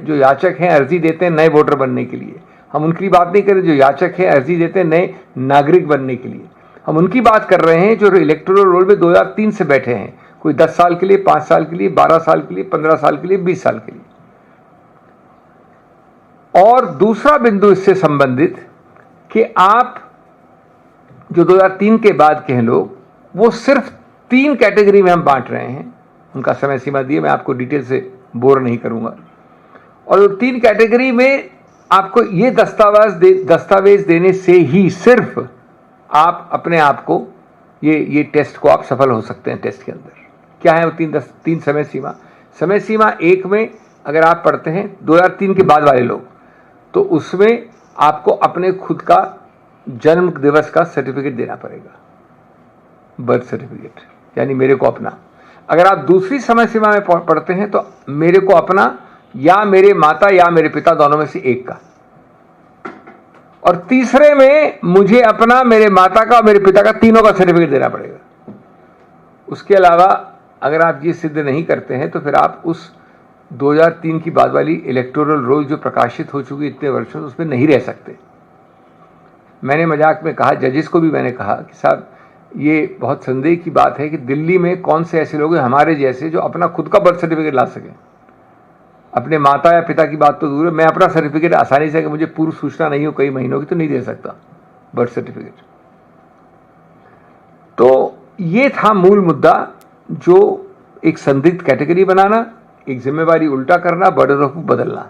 जो याचक हैं, अर्जी देते हैं नए वोटर बनने के लिए। हम उनकी बात नहीं कर रहे जो याचक हैं, अर्जी देते हैं नए नागरिक बनने के लिए। हम उनकी बात कर रहे हैं जो इलेक्टोरल रोल में 2003 से बैठे हैं, कोई 10 साल के लिए, 5 साल के लिए, 12 साल के लिए, 15 साल के लिए, 20 साल के लिए। और दूसरा बिंदु इससे संबंधित कि आप जो 2003 के बाद के हैं लोग, वो सिर्फ 3 कैटेगरी में हम बांट रहे हैं। उनका समय सीमा दिए, मैं आपको डिटेल से बोर नहीं करूंगा। और 3 कैटेगरी में आपको ये दस्तावेज देने से ही सिर्फ आप अपने आप को ये टेस्ट को आप सफल हो सकते हैं। टेस्ट के अंदर क्या है वो 3 समय सीमा। समय सीमा 1 में अगर आप पढ़ते हैं 2003 के बाद वाले लोग, तो उसमें आपको अपने खुद का जन्म दिवस का सर्टिफिकेट देना पड़ेगा, बर्थ सर्टिफिकेट, यानी मेरे को अपना। अगर आप दूसरी समय सीमा में पढ़ते हैं तो मेरे को अपना या मेरे माता या मेरे पिता दोनों में से एक का। और तीसरे में मुझे अपना, मेरे माता का और मेरे पिता का, तीनों का सर्टिफिकेट देना पड़ेगा। उसके अलावा अगर आप ये सिद्ध नहीं करते हैं तो फिर आप उस 2003 की बाद वाली इलेक्टोरल रोल जो प्रकाशित हो चुकी इतने वर्षों, उसमें नहीं रह सकते। मैंने मजाक में कहा, जजेस को भी मैंने कहा कि साहब ये बहुत संदेह की बात है कि दिल्ली में कौन से ऐसे लोग हैं हमारे जैसे जो अपना खुद का बर्थ सर्टिफिकेट ला सकें। अपने माता या पिता की बात तो दूर है, मैं अपना सर्टिफिकेट आसानी से, कि मुझे पूर्व सूचना नहीं हो कई महीनों की, तो नहीं दे सकता बर्थ सर्टिफिकेट। तो ये था मूल मुद्दा, जो एक संदिग्ध कैटेगरी बनाना, एक जिम्मेवारी उल्टा करना, बर्डन ऑफ बदलना।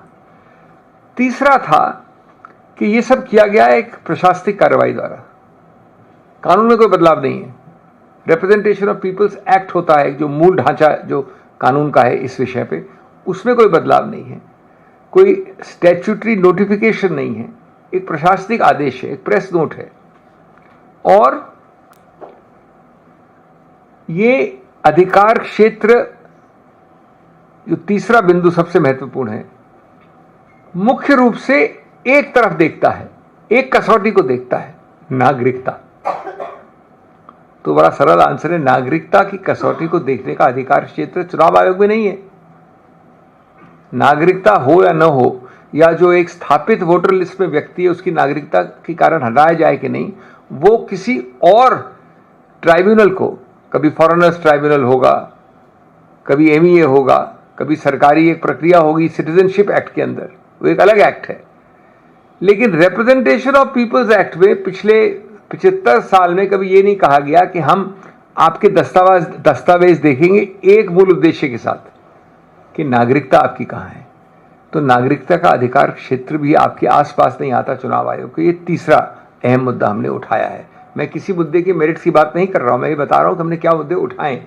तीसरा था कि ये सब किया गया एक प्रशासनिक कार्रवाई द्वारा, कानून में कोई बदलाव नहीं है। रिप्रेजेंटेशन ऑफ पीपल्स एक्ट होता है जो मूल ढांचा जो कानून का है इस विषय पे, उसमें कोई बदलाव नहीं है, कोई स्टैट्यूटरी नोटिफिकेशन नहीं है, एक प्रशासनिक आदेश है, एक प्रेस नोट है। और ये अधिकार क्षेत्र, जो तीसरा बिंदु सबसे महत्वपूर्ण है, मुख्य रूप से एक तरफ देखता है, एक कसौटी को देखता है, नागरिकता। तो बड़ा सरल आंसर है, नागरिकता की कसौटी को देखने का अधिकार क्षेत्र चुनाव आयोग में नहीं है। नागरिकता हो या न हो, या जो एक स्थापित वोटर लिस्ट में व्यक्ति है उसकी नागरिकता के कारण हटाया जाए कि नहीं, वो किसी और ट्राइब्यूनल को, कभी फॉरेनर्स ट्राइब्यूनल होगा, कभी एमईए होगा, कभी सरकारी एक प्रक्रिया होगी सिटीजनशिप एक्ट के अंदर, वो एक अलग एक्ट है। लेकिन रिप्रेजेंटेशन ऑफ पीपल्स एक्ट में पिछले 75 साल में कभी ये नहीं कहा गया कि हम आपके दस्तावेज देखेंगे एक मूल उद्देश्य के साथ कि नागरिकता आपकी कहाँ है। तो नागरिकता का अधिकार क्षेत्र भी आपके आसपास नहीं आता चुनाव आयोग को। ये तीसरा अहम मुद्दा हमने उठाया है। मैं किसी मुद्दे के मेरिट्स की बात नहीं कर रहा हूं, मैं ये बता रहा हूं कि हमने क्या मुद्दे उठाए,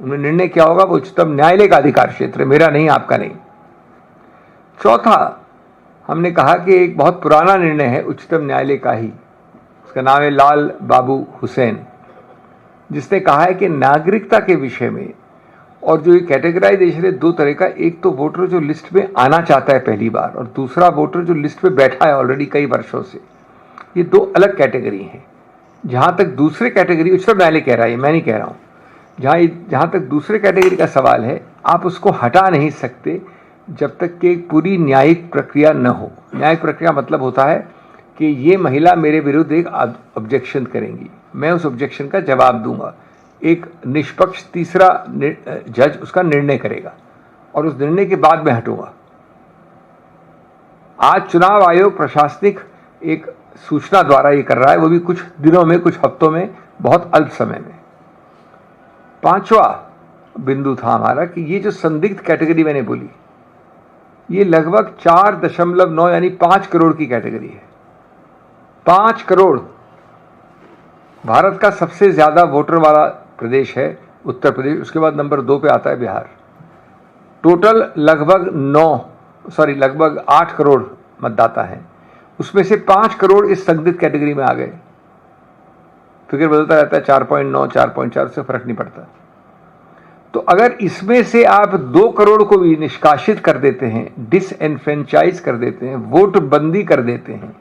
उनमें निर्णय क्या होगा वो उच्चतम न्यायालय का अधिकार क्षेत्र, मेरा नहीं, आपका नहीं। चौथा, हमने कहा कि एक बहुत पुराना निर्णय है उच्चतम न्यायालय का ही, उसका नाम है लाल बाबू हुसैन, जिसने कहा है कि नागरिकता के विषय में, और जो ये कैटेगराइजेशन है 2 तरह का, एक तो वोटर जो लिस्ट में आना चाहता है पहली बार, और दूसरा वोटर जो लिस्ट में बैठा है ऑलरेडी कई वर्षों से। ये 2 अलग कैटेगरी हैं। जहां तक दूसरे कैटेगरी, उच्चतम न्यायालय कह रहा है, मैं नहीं कह रहा हूं, जहां तक दूसरे कैटेगरी का सवाल है, आप उसको हटा नहीं सकते जब तक कि एक पूरी न्यायिक प्रक्रिया न हो। न्यायिक प्रक्रिया मतलब होता है कि ये महिला मेरे विरुद्ध एक ऑब्जेक्शन करेंगी, मैं उस ऑब्जेक्शन का जवाब दूंगा, एक निष्पक्ष तीसरा जज उसका निर्णय करेगा, और उस निर्णय के बाद मैं हटूंगा। आज चुनाव आयोग प्रशासनिक एक सूचना द्वारा ये कर रहा है, वो भी कुछ दिनों में, कुछ हफ्तों में, बहुत अल्प समय में। 5वां बिंदु था हमारा कि ये जो संदिग्ध कैटेगरी मैंने बोली, ये लगभग 4.9 यानी 5 करोड़ की कैटेगरी है। 5 करोड़। भारत का सबसे ज्यादा वोटर वाला प्रदेश है उत्तर प्रदेश, उसके बाद नंबर 2 पे आता है बिहार। टोटल लगभग 8 करोड़ मतदाता हैं, उसमें से 5 करोड़ इस संदिग्ध कैटेगरी में आ गए। फिगर बदलता रहता है, 4.9, 4.4 से फर्क नहीं पड़ता। तो अगर इसमें से आप 2 करोड़ को भी निष्कासित कर देते हैं, डिसएनफ्रेंचाइज कर देते हैं, वोट बंदी कर देते हैं,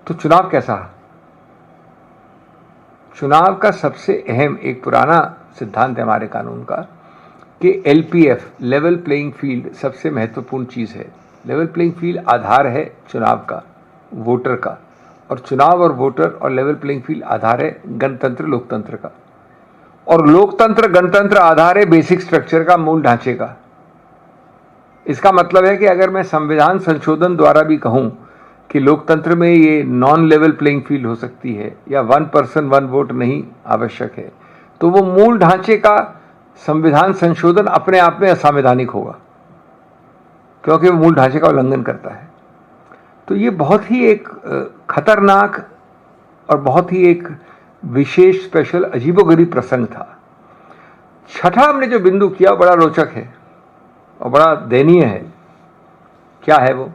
तो चुनाव कैसा? चुनाव का सबसे अहम, एक पुराना सिद्धांत है हमारे कानून का, कि LPF लेवल प्लेइंग फील्ड सबसे महत्वपूर्ण चीज़ है। लेवल प्लेइंग फील्ड आधार है चुनाव का, वोटर का, और चुनाव और वोटर और लेवल प्लेइंग फील्ड आधार है गणतंत्र लोकतंत्र का, और लोकतंत्र गणतंत्र आधार है बेसिक स्ट्रक्चर का, मूल ढांचे का। इसका मतलब है कि अगर मैं संविधान संशोधन द्वारा भी कहूं कि लोकतंत्र में ये नॉन लेवल प्लेइंग फील्ड हो सकती है या 1 पर्सन 1 वोट नहीं आवश्यक है, तो वो मूल ढांचे का संविधान संशोधन अपने आप में असंवैधानिक होगा, क्योंकि वो मूल ढांचे का उल्लंघन करता है। तो ये बहुत ही एक खतरनाक और बहुत ही एक विशेष स्पेशल अजीबोगरीब प्रसंग था। छठा हमने जो बिंदु किया बड़ा रोचक है और बड़ा दयनीय है। क्या है वो?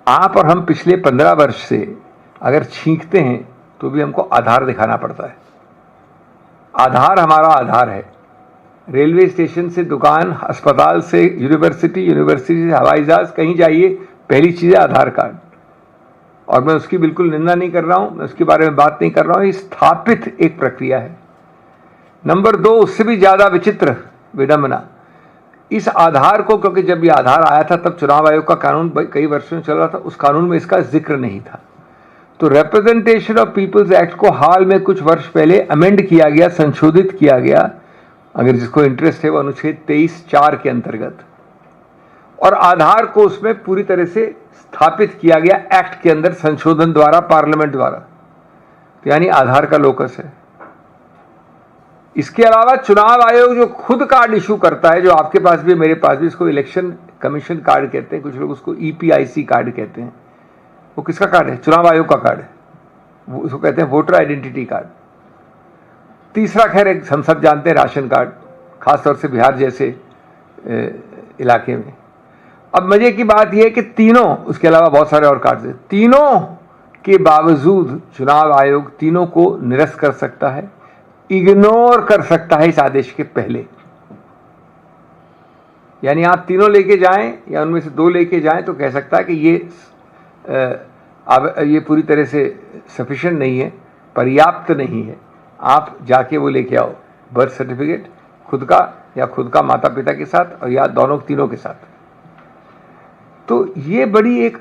आप और हम पिछले 15 वर्ष से अगर छींकते हैं तो भी हमको आधार दिखाना पड़ता है। आधार हमारा आधार है। रेलवे स्टेशन से दुकान, अस्पताल से यूनिवर्सिटी, यूनिवर्सिटी से हवाई जहाज, कहीं जाइए पहली चीज़ है आधार कार्ड। और मैं उसकी बिल्कुल निंदा नहीं कर रहा हूं, मैं उसके बारे में बात नहीं कर रहा हूं। ये स्थापित एक प्रक्रिया है। नंबर 2, उससे भी ज़्यादा विचित्र विडंबना, इस आधार को, क्योंकि जब ये आधार आया था तब चुनाव आयोग का कानून कई वर्षों से चल रहा था, उस कानून में इसका जिक्र नहीं था। तो रिप्रेजेंटेशन ऑफ पीपल्स एक्ट को हाल में कुछ वर्ष पहले अमेंड किया गया, संशोधित किया गया, अगर जिसको इंटरेस्ट है वो अनुच्छेद 23(4) के अंतर्गत, और आधार को उसमें पूरी तरह से स्थापित किया गया एक्ट के अंदर संशोधन द्वारा, पार्लियामेंट द्वारा। तो यानी आधार का लोकस है। इसके अलावा चुनाव आयोग जो खुद कार्ड इशू करता है, जो आपके पास भी मेरे पास भी, इसको इलेक्शन कमीशन कार्ड कहते हैं, कुछ लोग उसको EPIC कार्ड कहते हैं। वो किसका कार्ड है? चुनाव आयोग का कार्ड है। वो उसको कहते हैं वोटर आइडेंटिटी कार्ड। तीसरा, खैर एक हम सब जानते हैं, राशन कार्ड, खासतौर से बिहार जैसे इलाके में। अब मजे की बात यह है कि तीनों, उसके अलावा बहुत सारे और कार्ड हैं, तीनों के बावजूद चुनाव आयोग तीनों को निरस्त कर सकता है, इग्नोर कर सकता है इस आदेश के पहले। यानी आप तीनों लेके जाएं या उनमें से 2 लेके जाएं तो कह सकता है कि ये पूरी तरह से सफिशिएंट नहीं है, पर्याप्त नहीं है, आप जाके वो लेके आओ, बर्थ सर्टिफिकेट खुद का या खुद का माता पिता के साथ, और या दोनों तीनों के साथ। तो ये बड़ी एक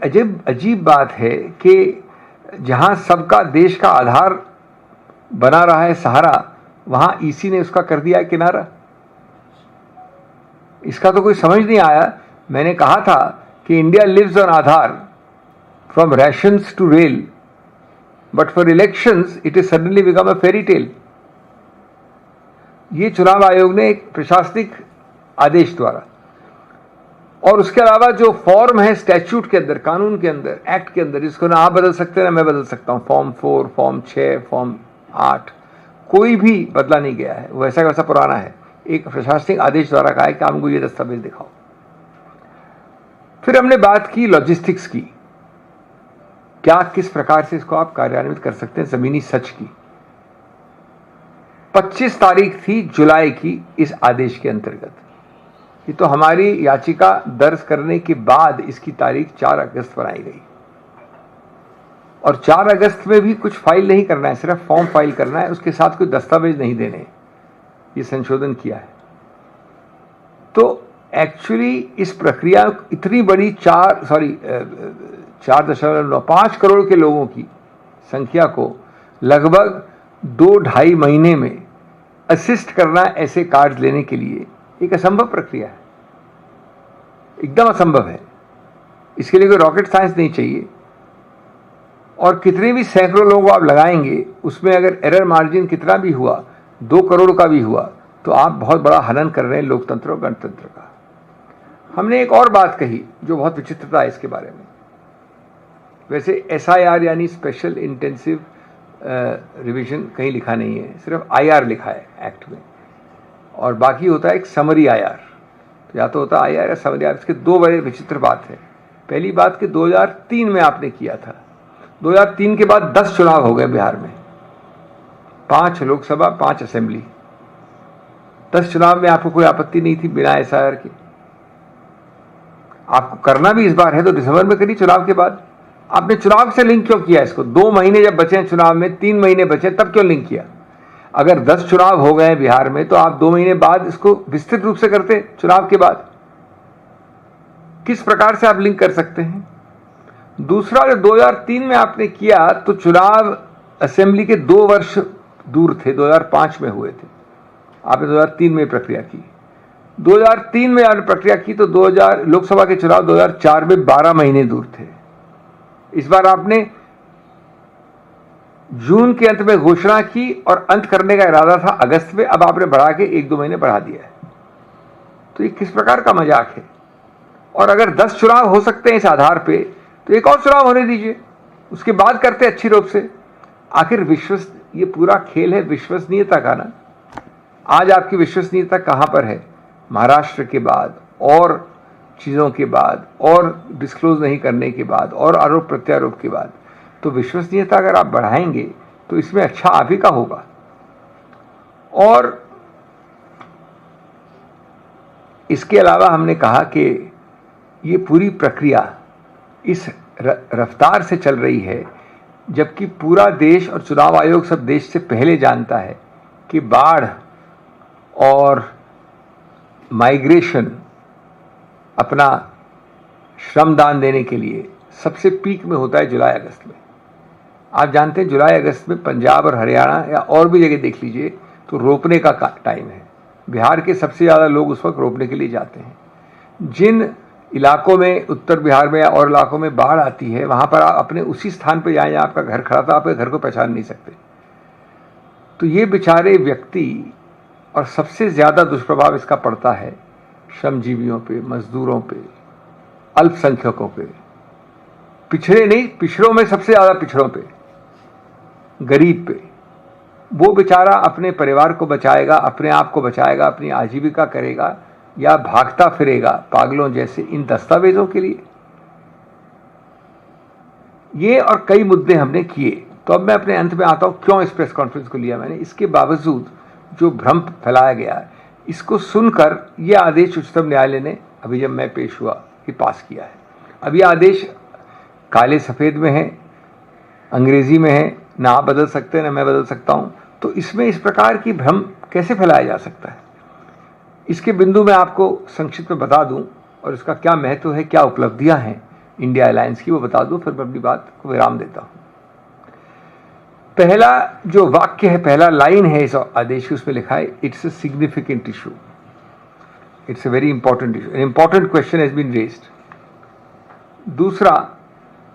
अजीब बात है कि जहां सबका देश का आधार बना रहा है सहारा, वहां EC ने उसका कर दिया है किनारा। इसका तो कोई समझ नहीं आया। मैंने कहा था कि India lives on Aadhaar from rations to rail, but for elections it is suddenly become a fairy tale. ये चुनाव आयोग ने एक प्रशासनिक आदेश द्वारा, और उसके अलावा जो फॉर्म है स्टैट्यूट के अंदर, कानून के अंदर, एक्ट के अंदर, जिसको ना आप बदल सकते हैं ना मैं बदल सकता हूं, फॉर्म 4, फॉर्म 6, फॉर्म 8, कोई भी बदला नहीं गया है, वो ऐसा वैसा पुराना है। एक प्रशासनिक आदेश द्वारा कहा है कि आपको ये दस्तावेज दिखाओ। फिर हमने बात की लॉजिस्टिक्स की, क्या किस प्रकार से इसको आप कार्यान्वित कर सकते हैं, जमीनी सच की। 25 तारीख थी जुलाई की इस आदेश के अंतर्गत। ये तो हमारी याचिका दर्ज करने के बाद इसकी तारीख 4 अगस्त पर आई गई, और 4 अगस्त में भी कुछ फाइल नहीं करना है, सिर्फ फॉर्म फाइल करना है, उसके साथ कोई दस्तावेज नहीं देने। ये संशोधन किया है। तो एक्चुअली इस प्रक्रिया इतनी बड़ी 4.5 करोड़ के लोगों की संख्या को लगभग 2-2.5 महीने में असिस्ट करना ऐसे कार्ड लेने के लिए एक असंभव प्रक्रिया है, एकदम असंभव है। इसके लिए कोई रॉकेट साइंस नहीं चाहिए, और कितने भी सैकड़ों लोग आप लगाएंगे, उसमें अगर एरर मार्जिन कितना भी हुआ, 2 करोड़ का भी हुआ, तो आप बहुत बड़ा हनन कर रहे हैं लोकतंत्र और गणतंत्र का। हमने एक और बात कही जो बहुत विचित्रता है इसके बारे में। वैसे SIR यानी स्पेशल इंटेंसिव रिवीजन कहीं लिखा नहीं है, सिर्फ IR लिखा है एक्ट में, और बाकी होता है एक समरी IR। तो या तो होता है IR या समरी IR। इसके 2 बड़े विचित्र बात है। पहली बात कि 2003 में आपने किया था, 2003 के बाद 10 चुनाव हो गए बिहार में, 5 लोकसभा, 5 असेंबली। 10 चुनाव में आपको कोई आपत्ति नहीं थी बिना SIR के। आपको करना भी इस बार है तो दिसंबर में करिए, चुनाव के बाद। आपने चुनाव से लिंक क्यों किया इसको? 2 महीने जब बचे हैं चुनाव में, 3 महीने बचे, तब क्यों लिंक किया? अगर 10 चुनाव हो गए बिहार में तो आप 2 महीने बाद इसको विस्तृत रूप से करते चुनाव के बाद। किस प्रकार से आप लिंक कर सकते हैं? दूसरा, जो 2003 में आपने किया तो चुनाव असेंबली के 2 वर्ष दूर थे, 2005 में हुए थे, आपने 2003 में प्रक्रिया की। 2003 में आपने प्रक्रिया की तो 2000 लोकसभा के चुनाव 2004 में 12 महीने दूर थे। इस बार आपने जून के अंत में घोषणा की और अंत करने का इरादा था अगस्त में, अब आपने बढ़ा के 1-2 महीने बढ़ा दिया है। तो ये किस प्रकार का मजाक है? और अगर 10 चुनाव हो सकते हैं इस आधार पे तो एक और चुनाव होने दीजिए, उसके बाद करते अच्छी रूप से। आखिर ये पूरा खेल है विश्वसनीयता का ना। आज आपकी विश्वसनीयता कहां पर है? महाराष्ट्र के बाद और चीज़ों के बाद और डिस्क्लोज नहीं करने के बाद और आरोप प्रत्यारोप के बाद, तो विश्वसनीयता अगर आप बढ़ाएंगे तो इसमें अच्छा आप ही का होगा। और इसके अलावा हमने कहा कि ये पूरी प्रक्रिया इस रफ्तार से चल रही है, जबकि पूरा देश और चुनाव आयोग सब देश से पहले जानता है कि बाढ़ और माइग्रेशन अपना श्रमदान देने के लिए सबसे पीक में होता है जुलाई अगस्त में। आप जानते हैं जुलाई अगस्त में पंजाब और हरियाणा या और भी जगह देख लीजिए तो रोपने का टाइम है। बिहार के सबसे ज़्यादा लोग उस वक्त रोपने के लिए जाते हैं। जिन इलाकों में, उत्तर बिहार में या और इलाकों में बाढ़ आती है, वहाँ पर आप अपने उसी स्थान पर जाएं जहाँ आपका घर खड़ा था, आपके घर को पहचान नहीं सकते। तो ये बेचारे व्यक्ति, और सबसे ज़्यादा दुष्प्रभाव इसका पड़ता है श्रमजीवियों पे, मजदूरों पे, अल्पसंख्यकों पे, पिछड़े नहीं, पिछड़ों में सबसे ज़्यादा पिछड़ों पे, गरीब पे। वो बेचारा अपने परिवार को बचाएगा, अपने आप को बचाएगा, अपनी आजीविका करेगा या भागता फिरेगा पागलों जैसे इन दस्तावेजों के लिए? ये और कई मुद्दे हमने किए। तो अब मैं अपने अंत में आता हूं, क्यों इस प्रेस कॉन्फ्रेंस को लिया मैंने। इसके बावजूद जो भ्रम फैलाया गया है, इसको सुनकर यह आदेश उच्चतम न्यायालय ने, अभी जब मैं पेश हुआ, ये पास किया है। अब यह आदेश काले सफ़ेद में है, अंग्रेजी में है, ना आप बदल सकते हैं ना मैं बदल सकता हूं। तो इसमें इस प्रकार की भ्रम कैसे फैलाया जा सकता है? इसके बिंदु मैं आपको संक्षिप्त में बता दूं और इसका क्या महत्व है, क्या उपलब्धियां हैं इंडिया अलायंस की, वो बता दूं, फिर मैं अपनी बात को विराम देता हूं। पहला जो वाक्य है, पहला लाइन है इस आदेश की, उसमें लिखा है it's a significant issue, it's a very important issue, an important question has been raised. दूसरा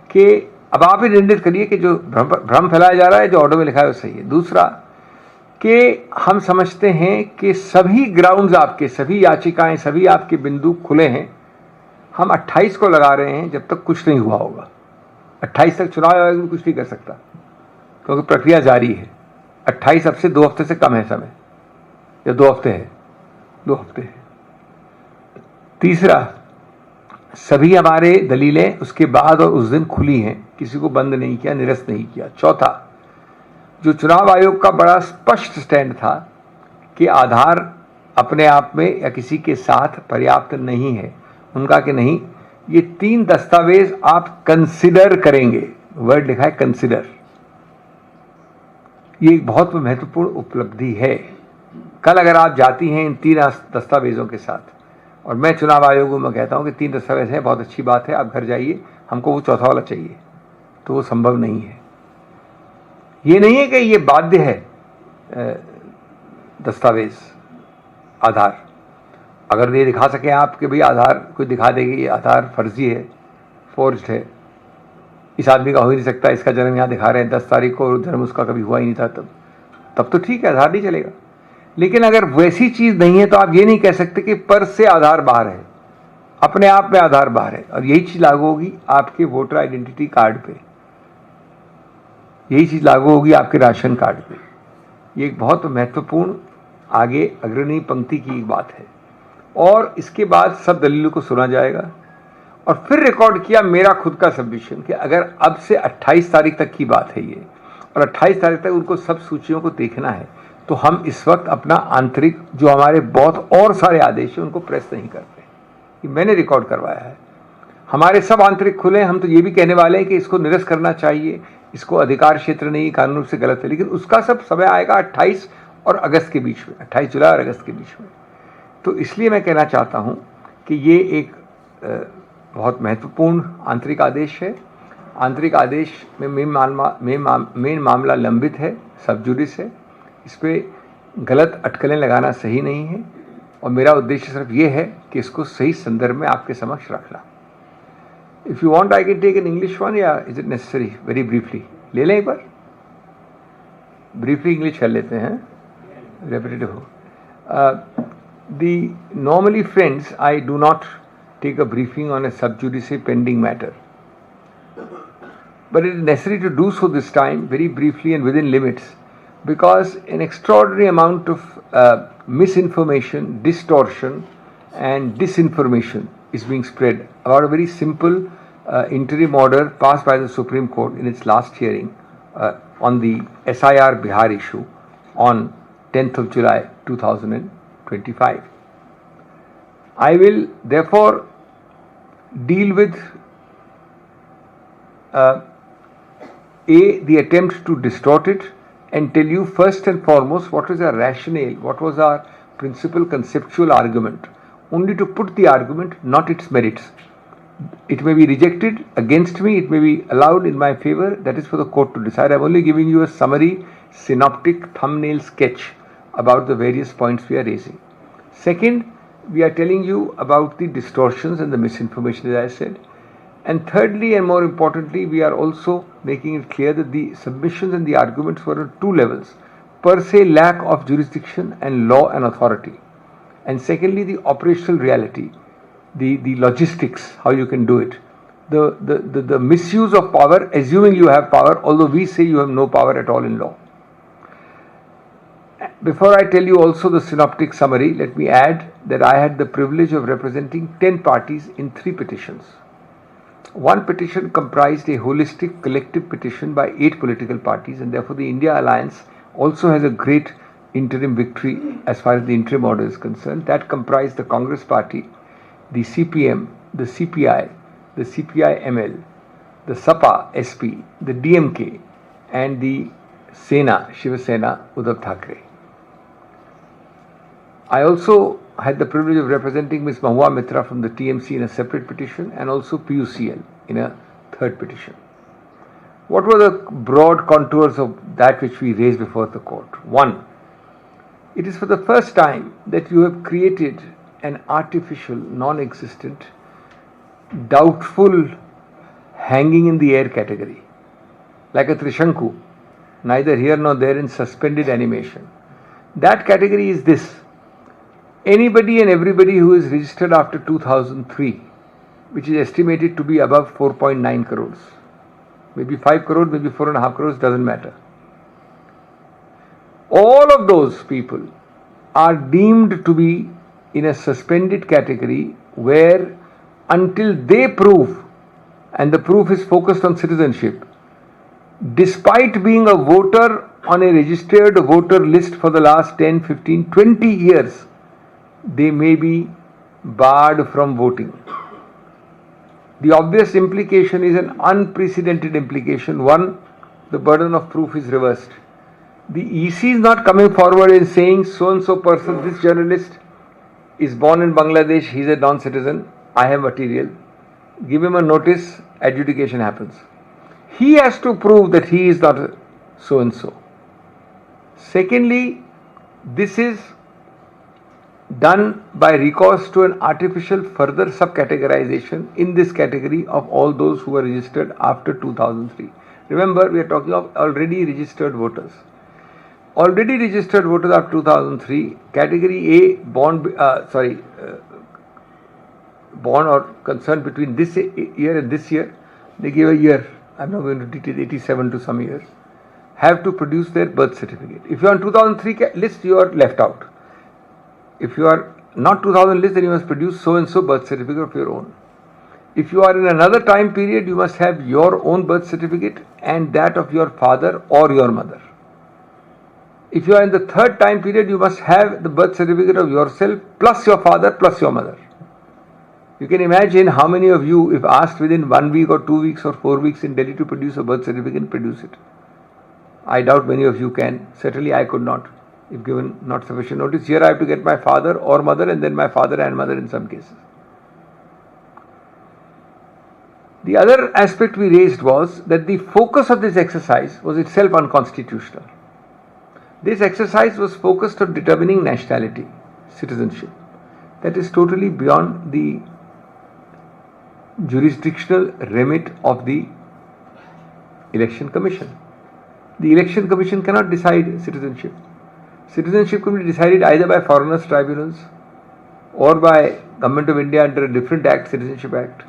कि अब आप ही निर्णय करिए कि जो भ्रम फैलाया जा रहा है, जो ऑर्डर में लिखा है वो सही है। दूसरा कि हम समझते हैं कि सभी ग्राउंड्स आपके, सभी याचिकाएं, सभी आपके बिंदु खुले हैं। हम 28 को लगा रहे हैं, जब तक कुछ नहीं हुआ होगा। 28 तक चुनाव आयोग भी कुछ नहीं कर सकता क्योंकि प्रक्रिया जारी है। 28 अब से 2 हफ्ते से कम है समय, या 2 हफ्ते है, 2 हफ्ते है। तीसरा, सभी हमारे दलीलें उसके बाद और उस दिन खुली हैं, किसी को बंद नहीं किया, निरस्त नहीं किया। चौथा, जो चुनाव आयोग का बड़ा स्पष्ट स्टैंड था कि आधार अपने आप में या किसी के साथ पर्याप्त नहीं है, उनका कि नहीं, ये 3 दस्तावेज आप कंसिडर करेंगे, वर्ड लिखा है कंसिडर। ये एक बहुत महत्वपूर्ण उपलब्धि है। कल अगर आप जाती हैं इन 3 दस्तावेजों के साथ, और मैं चुनाव आयोग में कहता हूं कि 3 दस्तावेज हैं, बहुत अच्छी बात है, आप घर जाइए, हमको वो चौथा वाला चाहिए, तो वो संभव नहीं है। ये नहीं है कि ये बाध्य है दस्तावेज, आधार। अगर ये दिखा सकें आप कि भाई आधार, कोई दिखा देगी ये आधार फर्जी है, फोर्ज्ड है, इस आदमी का हो ही नहीं सकता, इसका जन्म यहाँ दिखा रहे हैं 10 तारीख को और जन्म उसका कभी हुआ ही नहीं था, तब तो ठीक है, आधार नहीं चलेगा। लेकिन अगर वैसी चीज़ नहीं है तो आप ये नहीं कह सकते कि पर से आधार बाहर है, अपने आप में आधार बाहर है। और यही चीज़ लागू होगी आपके वोटर आइडेंटिटी कार्ड पे, यही चीज़ लागू होगी आपके राशन कार्ड पे। ये एक बहुत महत्वपूर्ण आगे अग्रणी पंक्ति की एक बात है। और इसके बाद सब दलीलों को सुना जाएगा और फिर रिकॉर्ड किया मेरा खुद का सबमिशन कि अगर अब से 28 तारीख तक की बात है ये, और 28 तारीख तक उनको सब सूचियों को देखना है, तो हम इस वक्त अपना आंतरिक, जो हमारे बहुत और सारे आदेश हैं, उनको प्रेस नहीं करते। ये मैंने रिकॉर्ड करवाया है। हमारे सब आंतरिक खुले हैं। हम तो ये भी कहने वाले हैं कि इसको निरस्त करना चाहिए, इसको अधिकार क्षेत्र नहीं, कानून से गलत है, लेकिन उसका सब समय आएगा 28 और अगस्त के बीच में, 28 जुलाई और अगस्त के बीच में। तो इसलिए मैं कहना चाहता हूं कि ये एक बहुत महत्वपूर्ण आंतरिक आदेश है। आंतरिक आदेश में मेन मामला लंबित है, सब जुडिस है। इस पर गलत अटकलें लगाना सही नहीं है और मेरा उद्देश्य सिर्फ ये है कि इसको सही संदर्भ में आपके समक्ष रखना। If you want I can take an English one, या is it necessary very briefly ले लें एक बार? ब्रीफली इंग्लिश कर लेते हैं, रेपिटेटिव हो। Normally friends, I do not take a briefing on a sub judice pending matter, but it is necessary to do so this time very briefly and within limits, because an extraordinary amount of misinformation, distortion and disinformation is being spread about a very simple interim order passed by the Supreme Court in its last hearing on the SIR Bihar issue on 10th of July 2025. I will therefore deal with the attempt to distort it and tell you first and foremost what is our rationale, what was our principal conceptual argument, only to put the argument, not its merits. It may be rejected against me, it may be allowed in my favor, that is for the court to decide. I am only giving you a summary, synoptic, thumbnail sketch about the various points we are raising. Second, we are telling you about the distortions and the misinformation, as I said. And thirdly, and more importantly, we are also making it clear that the submissions and the arguments were on two levels: per se lack of jurisdiction and law and authority, and secondly, the operational reality, the logistics, how you can do it, the misuse of power, assuming you have power, although we say you have no power at all in law. Before I tell you also the synoptic summary, let me add that I had the privilege of representing 10 parties in 3 petitions. One petition comprised a holistic collective petition by 8 political parties, and therefore the India Alliance also has a great interim victory as far as the interim order is concerned. That comprised the Congress Party, the CPM, the CPI, the CPI-ML, the SAPA SP, the DMK, and the Sena, Shiva Sena, Uddhav Thackeray. I also had the privilege of representing Ms. Mahua Mitra from the TMC in a separate petition, and also PUCL in a third petition. What were the broad contours of that which we raised before the court? One, it is for the first time that you have created an artificial, non-existent, doubtful, hanging in the air category, like a Trishanku, neither here nor there, in suspended animation. That category is this: anybody and everybody who is registered after 2003, which is estimated to be above 4.9 crores, maybe 5 crores, maybe 4.5 crores, doesn't matter. All of those people are deemed to be in a suspended category where, until they prove, and the proof is focused on citizenship, despite being a voter on a registered voter list for the last 10, 15, 20 years, they may be barred from voting. The obvious implication is an unprecedented implication. One, the burden of proof is reversed. The EC is not coming forward and saying so-and-so person, this journalist is born in Bangladesh, he is a non-citizen, I have material. Give him a notice, adjudication happens. He has to prove that he is not so-and-so. Secondly, this is done by recourse to an artificial further subcategorization in this category of all those who were registered after 2003. Remember, we are talking of already registered voters. Already registered voters after 2003, category A, born or concerned between this year and this year, they give a year, I'm not going to detail, 87 to some years, have to produce their birth certificate. If you are on 2003 list, you are left out. If you are not 2000 list, then you must produce so-and-so birth certificate of your own. If you are in another time period, you must have your own birth certificate and that of your father or your mother. If you are in the third time period, you must have the birth certificate of yourself plus your father plus your mother. You can imagine how many of you, if asked within 1 week or 2 weeks or 4 weeks in Delhi to produce a birth certificate, produce it. I doubt many of you can. Certainly I could not. if given not sufficient notice. Here I have to get my father or mother and then my father and mother in some cases. The other aspect we raised was that the focus of this exercise was itself unconstitutional. This exercise was focused on determining nationality, citizenship. That is totally beyond the jurisdictional remit of the Election Commission. The Election Commission cannot decide citizenship. Citizenship can be decided either by foreigners' tribunals or by Government of India under a different act, Citizenship Act.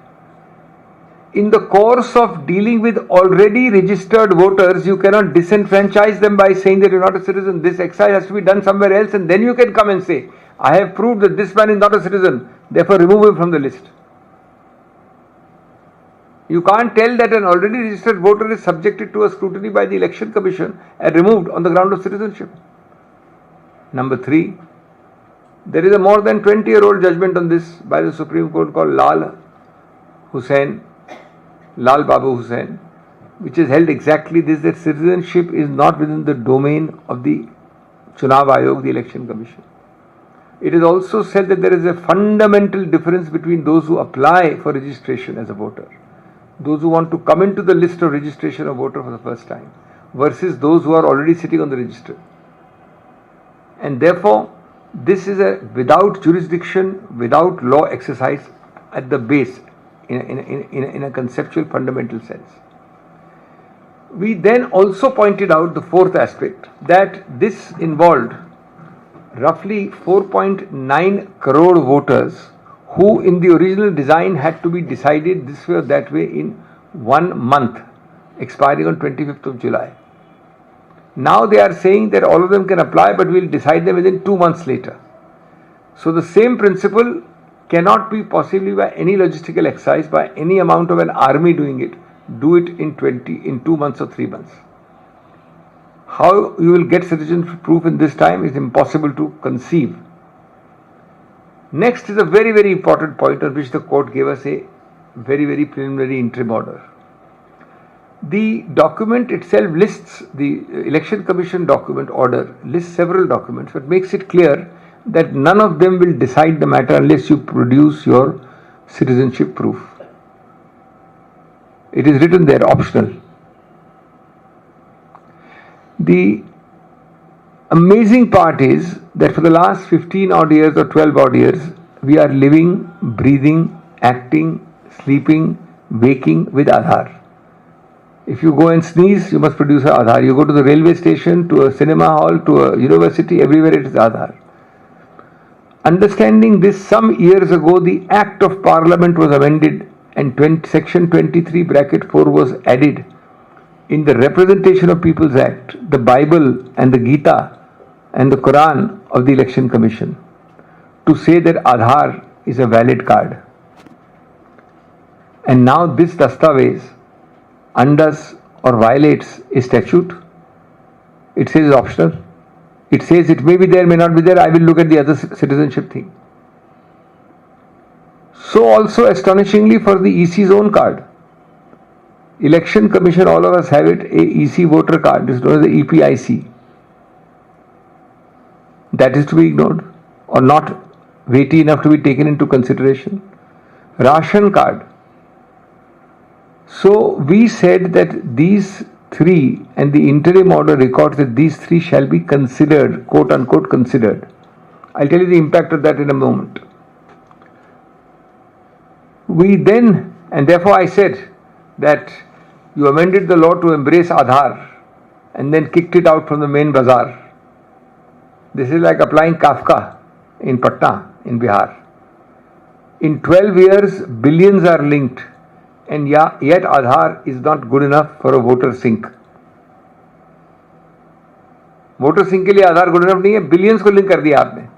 In the course of dealing with already registered voters, you cannot disenfranchise them by saying that you're not a citizen. This exercise has to be done somewhere else, and then you can come and say, I have proved that this man is not a citizen, therefore remove him from the list. You can't tell that an already registered voter is subjected to a scrutiny by the Election Commission and removed on the ground of citizenship. Number 3, there is a more than 20-year-old judgment on this by the Supreme Court called Lal Babu Hussain, which has held exactly this, that citizenship is not within the domain of the Chunav Ayog, the Election Commission. It is also said that there is a fundamental difference between those who apply for registration as a voter, those who want to come into the list of registration of voter for the first time, versus those who are already sitting on the register. And therefore, this is a without jurisdiction, without law exercise at the base, in a conceptual fundamental sense. We then also pointed out the fourth aspect, that this involved roughly 4.9 crore voters who in the original design had to be decided this way or that way in 1 month, expiring on 25th of July. Now they are saying that all of them can apply, but we'll decide them within 2 months later. So the same principle cannot be possibly by any logistical exercise, by any amount of an army doing it, do it in 2 months or 3 months. How you will get citizenship proof in this time is impossible to conceive. Next is a very, very important point on which the court gave us a very, very preliminary interim order. The document itself lists, the Election Commission document order lists several documents, but makes it clear that none of them will decide the matter unless you produce your citizenship proof. It is written there, optional. The amazing part is that for the last 15 odd years or 12 odd years, we are living, breathing, acting, sleeping, waking with Aadhaar. If you go and sneeze, you must produce an Aadhaar. You go to the railway station, to a cinema hall, to a university, everywhere it is Aadhaar. Understanding this, some years ago, the Act of Parliament was amended and Section 23 bracket 4 was added in the Representation of People's Act, the Bible and the Gita and the Quran of the Election Commission, to say that Aadhaar is a valid card. And now this Dastavez undoes or violates a statute. It says it's optional. It says it may be there, may not be there. I will look at the other citizenship thing. So also astonishingly for the EC's own card. Election Commission, all of us have it, a EC voter card. It is known as the EPIC. That is to be ignored or not weighty enough to be taken into consideration. Ration card. So we said that these three, and the interim order records that these three shall be considered, quote unquote considered. I'll tell you the impact of that in a moment. We then, and therefore I said that you amended the law to embrace Aadhaar and then kicked it out from the main bazaar. This is like applying Kafka in Patna, in Bihar. In 12 years, billions are linked, and yet Aadhaar is not good enough for a voter sync. Voter sync के लिए आधार good enough नहीं है, billions को link कर दिया आपने.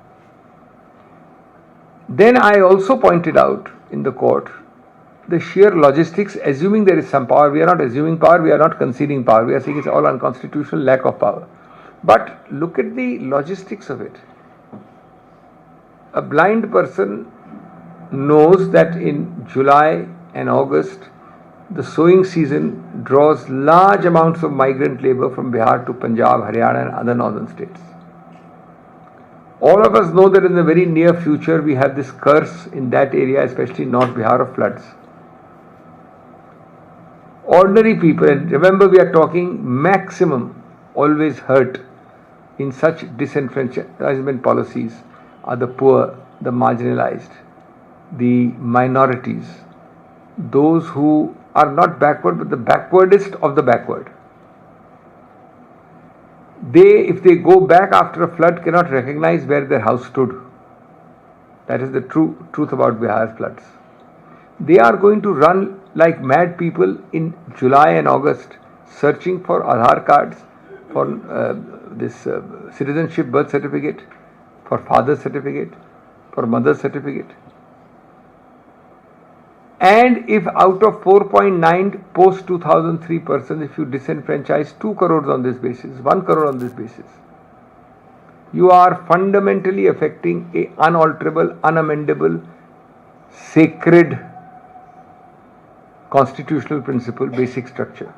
Then I also pointed out in the court the sheer logistics, assuming there is some power. We are not assuming power, we are not conceding power. We are saying it's all unconstitutional, lack of power. But look at the logistics of it. A blind person knows that in July and August, the sowing season draws large amounts of migrant labor from Bihar to Punjab, Haryana and other northern states. All of us know that in the very near future we have this curse in that area, especially North Bihar, of floods. Ordinary people, and remember we are talking maximum, always hurt in such disenfranchisement policies are the poor, the marginalized, the minorities, those who are not backward but the backwardest of the backward. They, if they go back after a flood, cannot recognize where their house stood. That is the truth about Bihar's floods. They are going to run like mad people in July and August, searching for Aadhaar cards, for this citizenship birth certificate, for father's certificate, for mother's certificate. And if out of 4.9 post 2003 persons, if you disenfranchise 2 crores on this basis, 1 crore on this basis, you are fundamentally affecting a unalterable, unamendable, sacred constitutional principle, basic structure.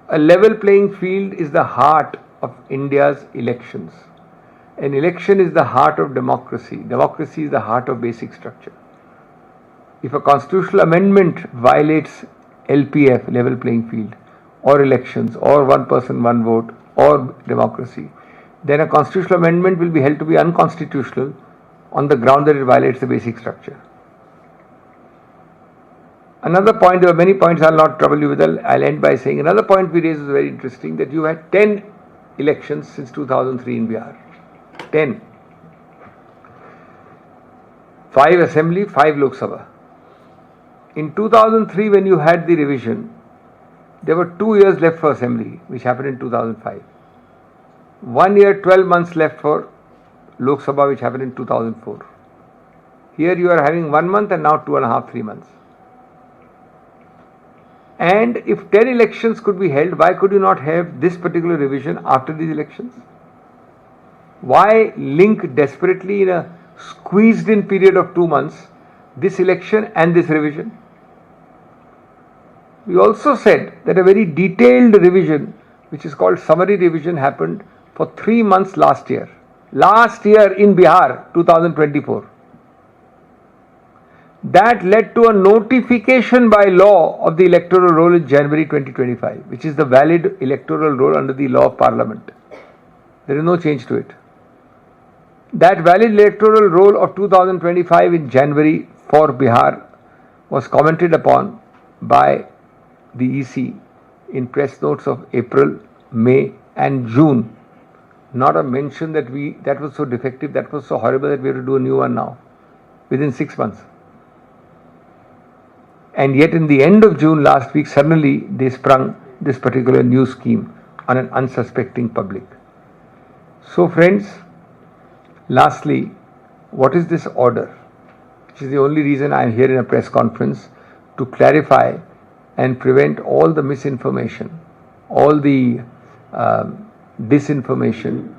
A level playing field is the heart of India's elections. An election is the heart of democracy. Democracy is the heart of basic structure. If a constitutional amendment violates LPF, level playing field, or elections, or one person, one vote, or democracy, then a constitutional amendment will be held to be unconstitutional on the ground that it violates the basic structure. Another point, there are many points I'll not trouble you with, I'll end by saying another point we raised is very interesting, that you had 10 elections since 2003 in Bihar. 10. 5 Assembly, 5 Lok Sabha. In 2003, when you had the revision, there were 2 years left for Assembly, which happened in 2005. 1 year, 12 months left for Lok Sabha, which happened in 2004. Here you are having 1 month and now 2.5, 3 months. And if 10 elections could be held, why could you not have this particular revision after these elections? Why link desperately in a squeezed in period of 2 months this election and this revision? We also said that a very detailed revision, which is called summary revision, happened for 3 months last year. Last year in Bihar, 2024. That led to a notification by law of the electoral roll in January 2025, which is the valid electoral roll under the law of Parliament. There is no change to it. That valid electoral roll of 2025 in January for Bihar was commented upon by the EC in press notes of April, May and June. Not a mention that that was so defective, that was so horrible that we have to do a new one now, within 6 months. And yet in the end of June last week, suddenly they sprung this particular new scheme on an unsuspecting public. So friends, lastly, what is this order? Which is the only reason I am here in a press conference, to clarify and prevent all the misinformation, all the disinformation